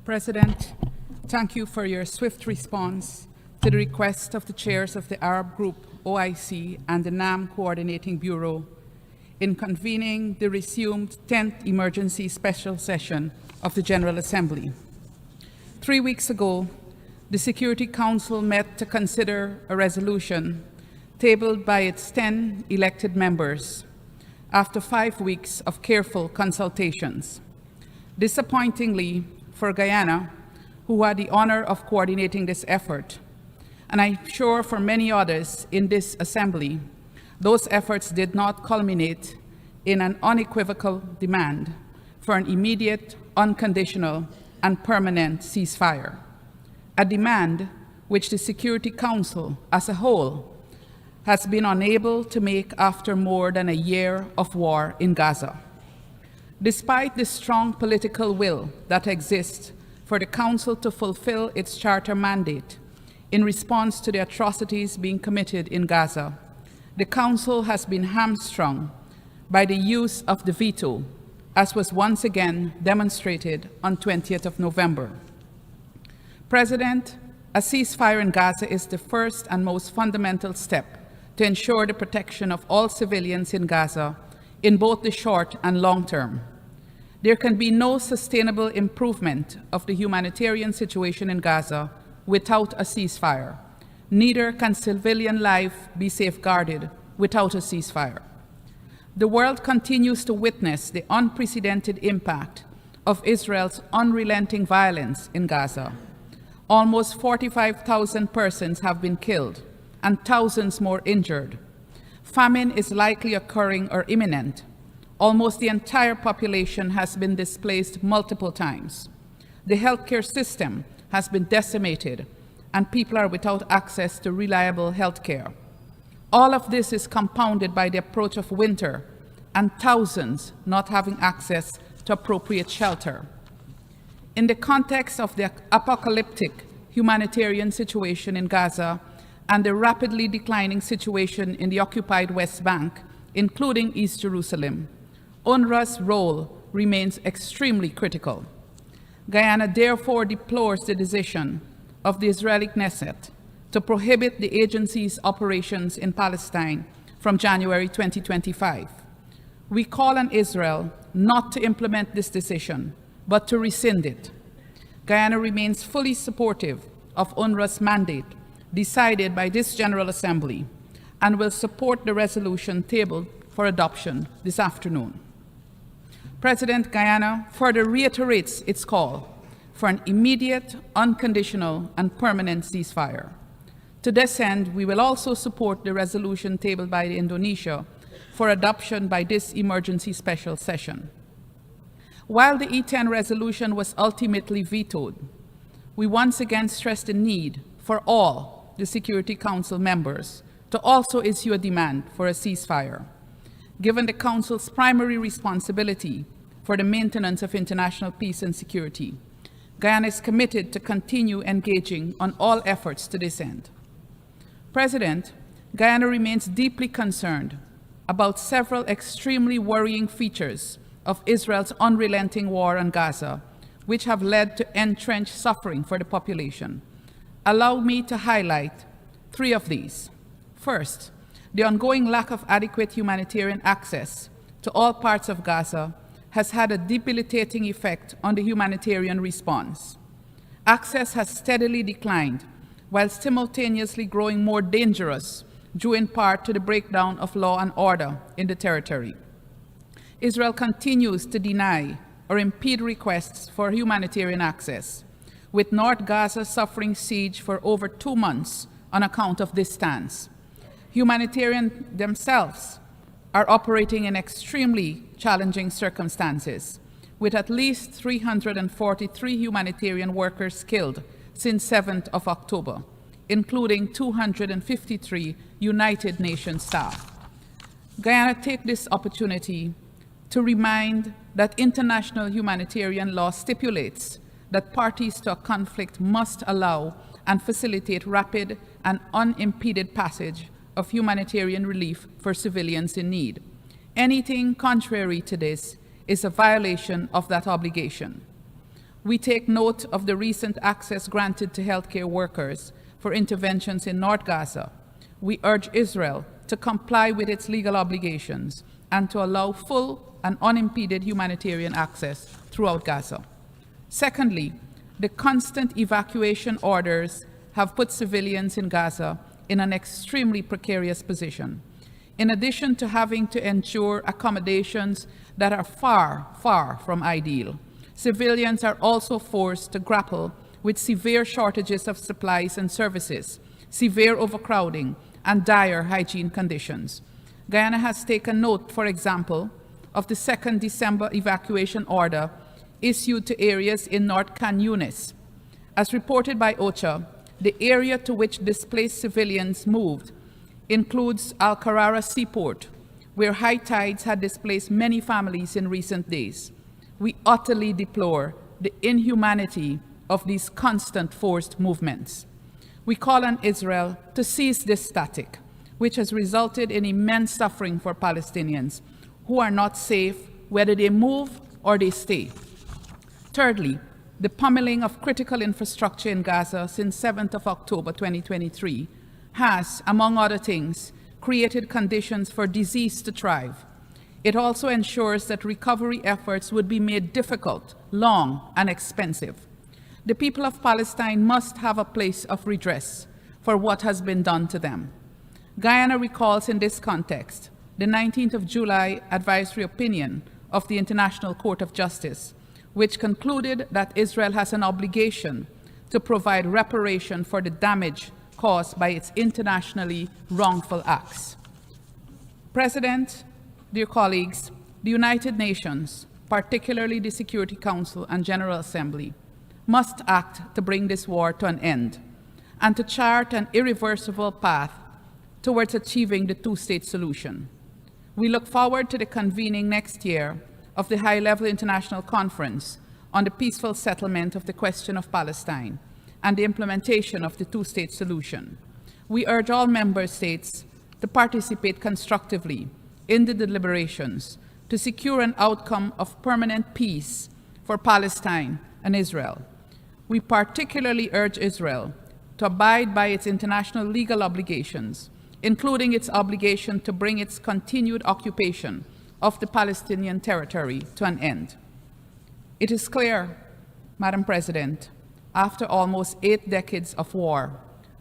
President, thank you for your swift response to the request of the chairs of the Arab Group, OIC, and the NAM Coordinating Bureau in convening the resumed 10th Emergency Special Session of the General Assembly. 3 weeks ago, the Security Council met to consider a resolution tabled by its 10 elected members after 5 weeks of careful consultations. Disappointingly for Guyana, who had the honor of coordinating this effort, and I'm sure for many others in this assembly, those efforts did not culminate in an unequivocal demand for an immediate, unconditional, and permanent ceasefire, a demand which the Security Council as a whole has been unable to make after more than a year of war in Gaza. Despite the strong political will that exists for the Council to fulfill its charter mandate in response to the atrocities being committed in Gaza, the Council has been hamstrung by the use of the veto, as was once again demonstrated on 20th of November. President, a ceasefire in Gaza is the first and most fundamental step to ensure the protection of all civilians in Gaza in both the short and long term. There can be no sustainable improvement of the humanitarian situation in Gaza without a ceasefire. Neither can civilian life be safeguarded without a ceasefire. The world continues to witness the unprecedented impact of Israel's unrelenting violence in Gaza. Almost 45,000 persons have been killed and thousands more injured. Famine is likely occurring or imminent. Almost the entire population has been displaced multiple times. The healthcare system has been decimated, and people are without access to reliable healthcare. All of this is compounded by the approach of winter and thousands not having access to appropriate shelter. In the context of the apocalyptic humanitarian situation in Gaza and the rapidly declining situation in the occupied West Bank, including East Jerusalem, UNRWA's role remains extremely critical. Guyana therefore deplores the decision of the Israeli Knesset to prohibit the agency's operations in Palestine from January 2025. We call on Israel not to implement this decision, but to rescind it. Guyana remains fully supportive of UNRWA's mandate decided by this General Assembly and will support the resolution tabled for adoption this afternoon. President, Guyana further reiterates its call for an immediate, unconditional, and permanent ceasefire. To this end, we will also support the resolution tabled by Indonesia for adoption by this emergency special session. While the E10 resolution was ultimately vetoed, we once again stress the need for all the Security Council members to also issue a demand for a ceasefire. Given the Council's primary responsibility for the maintenance of international peace and security, Guyana is committed to continue engaging on all efforts to this end. President, Guyana remains deeply concerned about several extremely worrying features of Israel's unrelenting war on Gaza, which have led to entrenched suffering for the population. Allow me to highlight 3 of these. First, the ongoing lack of adequate humanitarian access to all parts of Gaza has had a debilitating effect on the humanitarian response. Access has steadily declined, while simultaneously growing more dangerous, due in part to the breakdown of law and order in the territory. Israel continues to deny or impede requests for humanitarian access, with North Gaza suffering siege for over 2 months on account of this stance. Humanitarians themselves are operating in extremely challenging circumstances, with at least 343 humanitarian workers killed since 7th of October, including 253 United Nations staff. Guyana takes this opportunity to remind that international humanitarian law stipulates that parties to a conflict must allow and facilitate rapid and unimpeded passage of humanitarian relief for civilians in need. Anything contrary to this is a violation of that obligation. We take note of the recent access granted to healthcare workers for interventions in North Gaza. We urge Israel to comply with its legal obligations and to allow full and unimpeded humanitarian access throughout Gaza. Secondly, the constant evacuation orders have put civilians in Gaza in an extremely precarious position. In addition to having to ensure accommodations that are far, far from ideal, civilians are also forced to grapple with severe shortages of supplies and services, severe overcrowding, and dire hygiene conditions. Guyana has taken note, for example, of the 2nd December evacuation order issued to areas in North Khan Yunis. As reported by OCHA, the area to which displaced civilians moved includes Al-Qarara Seaport, where high tides had displaced many families in recent days. We utterly deplore the inhumanity of these constant forced movements. We call on Israel to cease this static, which has resulted in immense suffering for Palestinians who are not safe whether they move or they stay. Thirdly, the pummeling of critical infrastructure in Gaza since 7th of October 2023 has, among other things, created conditions for disease to thrive. It also ensures that recovery efforts would be made difficult, long, and expensive. The people of Palestine must have a place of redress for what has been done to them. Guyana recalls in this context the 19th of July advisory opinion of the International Court of Justice, which concluded that Israel has an obligation to provide reparation for the damage caused by its internationally wrongful acts. President, dear colleagues, the United Nations, particularly the Security Council and General Assembly, must act to bring this war to an end and to chart an irreversible path towards achieving the two-state solution. We look forward to the convening next year of the high-level international conference on the peaceful settlement of the question of Palestine and the implementation of the two-state solution. We urge all member states to participate constructively in the deliberations to secure an outcome of permanent peace for Palestine and Israel. We particularly urge Israel to abide by its international legal obligations, including its obligation to bring its continued occupation of the Palestinian territory to an end. It is clear, Madam President, after almost 8 decades of war,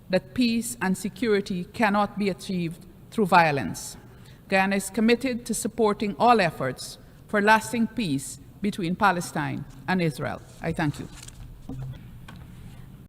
that peace and security cannot be achieved through violence. Guyana is committed to supporting all efforts for lasting peace between Palestine and Israel. I thank you.